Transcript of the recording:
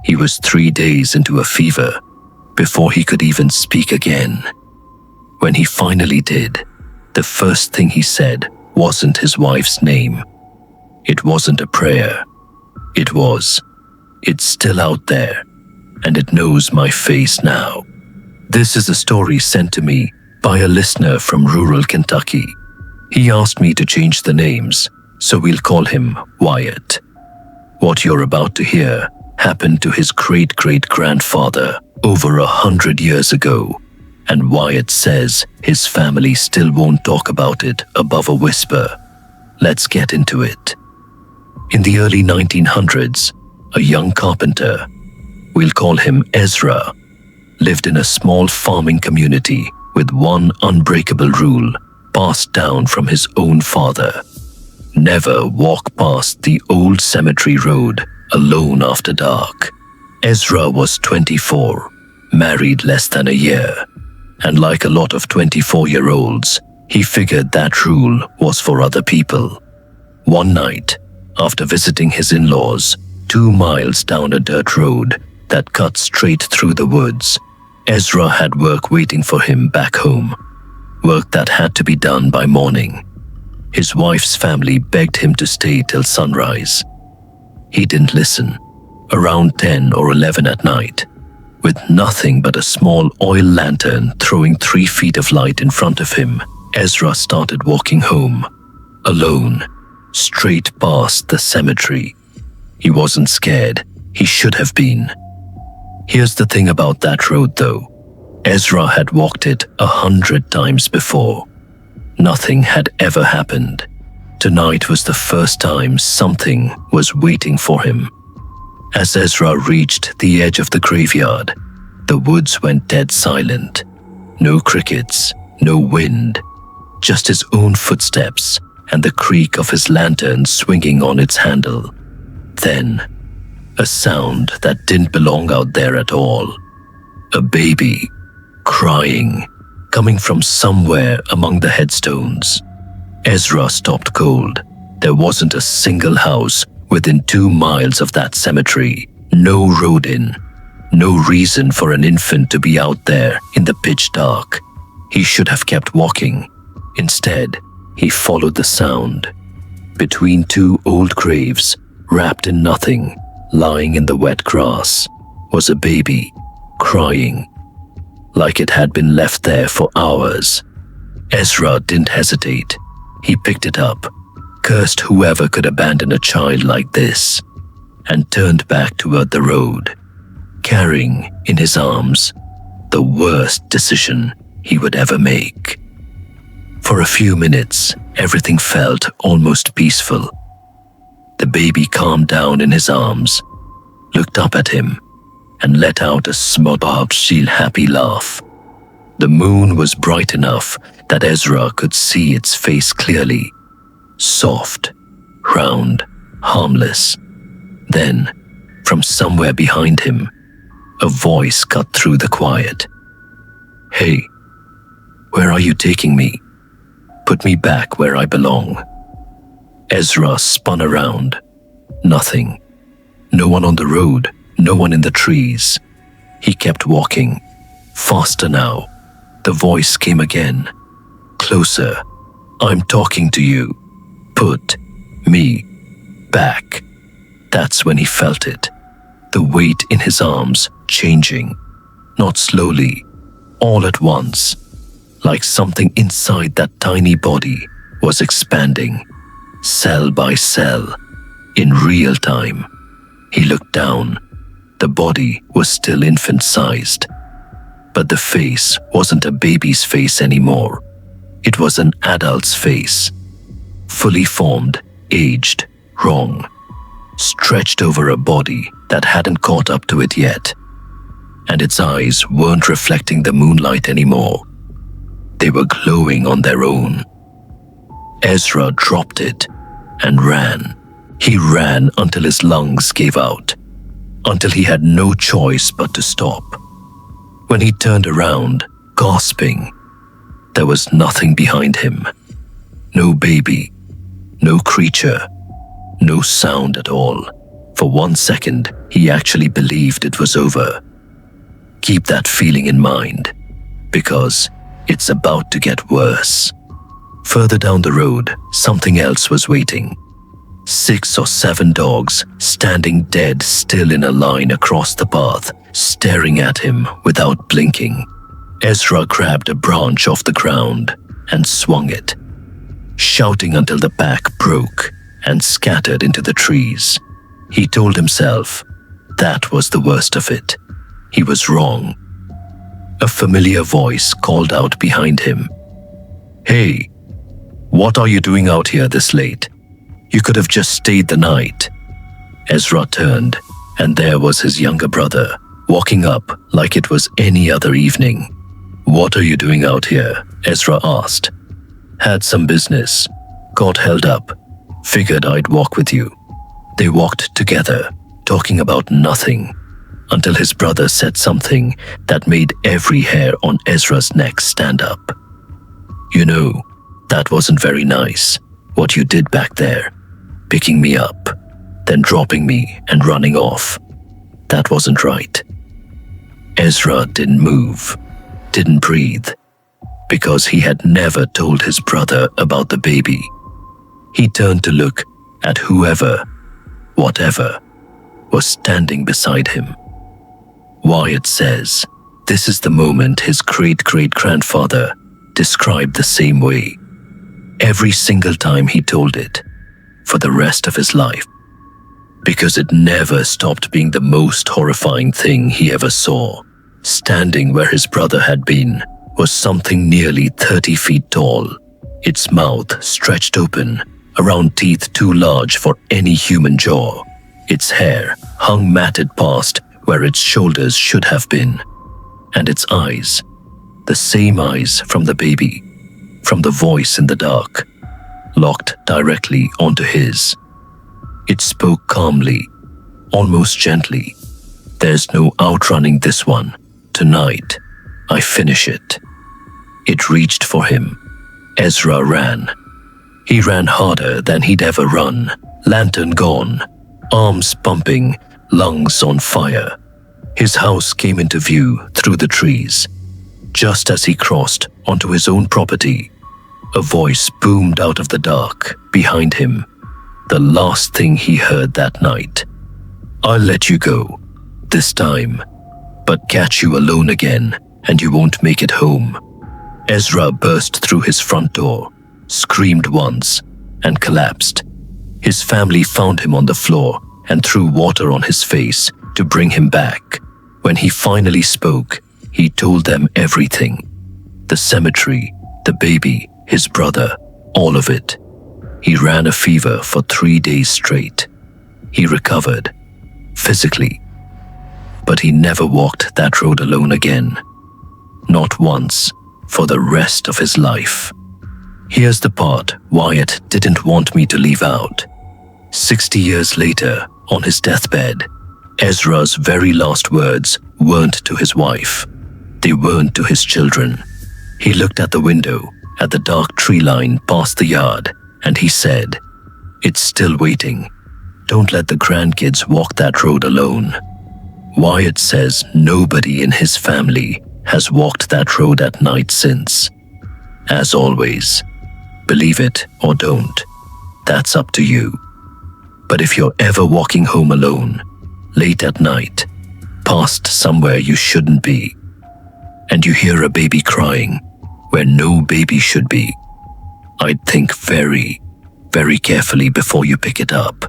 He was 3 days into a fever before he could even speak again. When he finally did, the first thing he said wasn't his wife's name. It wasn't a prayer. It was, "It's still out there, and it knows my face now." This is a story sent to me by a listener from rural Kentucky. He asked me to change the names, so we'll call him Wyatt. What you're about to hear happened to his great-great-grandfather over 100 years ago, and Wyatt says his family still won't talk about it above a whisper. Let's get into it. In the early 1900s, a young carpenter, we'll call him Ezra, lived in a small farming community with one unbreakable rule passed down from his own father. Never walk past the old cemetery road alone after dark. Ezra was 24, married less than a year, and like a lot of 24-year-olds, he figured that rule was for other people. One night, after visiting his in-laws 2 miles down a dirt road that cut straight through the woods, Ezra had work waiting for him back home, work that had to be done by morning. His wife's family begged him to stay till sunrise. He didn't listen. Around 10 or 11 at night, with nothing but a small oil lantern throwing 3 feet of light in front of him, Ezra started walking home, alone, straight past the cemetery. He wasn't scared. He should have been. Here's the thing about that road, though. Ezra had walked it 100 times before. Nothing had ever happened. Tonight was the first time something was waiting for him. As Ezra reached the edge of the graveyard, the woods went dead silent. No crickets, no wind, just his own footsteps and the creak of his lantern swinging on its handle. Then, a sound that didn't belong out there at all. A baby, crying, coming from somewhere among the headstones. Ezra stopped cold. There wasn't a single house within 2 miles of that cemetery. No road in. No reason for an infant to be out there in the pitch dark. He should have kept walking. Instead, he followed the sound. Between 2 old graves, wrapped in nothing, lying in the wet grass, was a baby, crying, like it had been left there for hours. Ezra didn't hesitate. He picked it up, cursed whoever could abandon a child like this, and turned back toward the road, carrying in his arms the worst decision he would ever make. For a few minutes, everything felt almost peaceful. The baby calmed down in his arms, looked up at him, and let out a small, happy laugh. The moon was bright enough that Ezra could see its face clearly. Soft, round, harmless. Then, from somewhere behind him, a voice cut through the quiet. "Hey, where are you taking me? Put me back where I belong." Ezra spun around. Nothing. No one on the road, no one in the trees. He kept walking. Faster now. The voice came again. Closer. "I'm talking to you. Put me back." That's when he felt it. The weight in his arms changing. Not slowly, all at once. Like something inside that tiny body was expanding, cell by cell, in real time. He looked down. The body was still infant-sized. But the face wasn't a baby's face anymore. It was an adult's face. Fully formed, aged, wrong. Stretched over a body that hadn't caught up to it yet. And its eyes weren't reflecting the moonlight anymore. They were glowing on their own. Ezra dropped it and ran. He ran until his lungs gave out, until he had no choice but to stop. When he turned around, gasping, there was nothing behind him. No baby, no creature, no sound at all. For 1 second, he actually believed it was over. Keep that feeling in mind, because it's about to get worse. Further down the road, something else was waiting. 6 or 7 dogs standing dead still in a line across the path, staring at him without blinking. Ezra grabbed a branch off the ground and swung it, shouting until the pack broke and scattered into the trees. He told himself that was the worst of it. He was wrong. A familiar voice called out behind him. "Hey, what are you doing out here this late? You could have just stayed the night." Ezra turned, and there was his younger brother, walking up like it was any other evening. "What are you doing out here?" Ezra asked. "Had some business. Got held up. Figured I'd walk with you." They walked together, talking about nothing, until his brother said something that made every hair on Ezra's neck stand up. "You know, that wasn't very nice, what you did back there, picking me up, then dropping me and running off. That wasn't right." Ezra didn't move, didn't breathe, because he had never told his brother about the baby. He turned to look at whoever, whatever, was standing beside him. Wyatt says this is the moment his great-great-grandfather described the same way, every single time he told it, for the rest of his life, because it never stopped being the most horrifying thing he ever saw. Standing where his brother had been was something nearly 30 feet tall, its mouth stretched open, around teeth too large for any human jaw. Its hair hung matted past where its shoulders should have been, and its eyes, the same eyes from the baby, from the voice in the dark, locked directly onto his. It spoke calmly, almost gently. "There's no outrunning this one. Tonight, I finish it." It reached for him. Ezra ran. He ran harder than he'd ever run, lantern gone, arms pumping, lungs on fire. His house came into view through the trees. Just as he crossed onto his own property, a voice boomed out of the dark behind him. The last thing he heard that night. "I'll let you go, this time, but catch you alone again and you won't make it home." Ezra burst through his front door, screamed once, and collapsed. His family found him on the floor and threw water on his face to bring him back. When he finally spoke, he told them everything. The cemetery, the baby, his brother, all of it. He ran a fever for 3 days straight. He recovered, physically. But he never walked that road alone again. Not once, for the rest of his life. Here's the part Wyatt didn't want me to leave out. 60 years later, on his deathbed, Ezra's very last words weren't to his wife. They weren't to his children. He looked at the window, at the dark tree line past the yard, and he said, "It's still waiting. Don't let the grandkids walk that road alone." Wyatt says nobody in his family has walked that road at night since. As always, believe it or don't, that's up to you. But if you're ever walking home alone, late at night, past somewhere you shouldn't be, and you hear a baby crying where no baby should be, I'd think very, very carefully before you pick it up.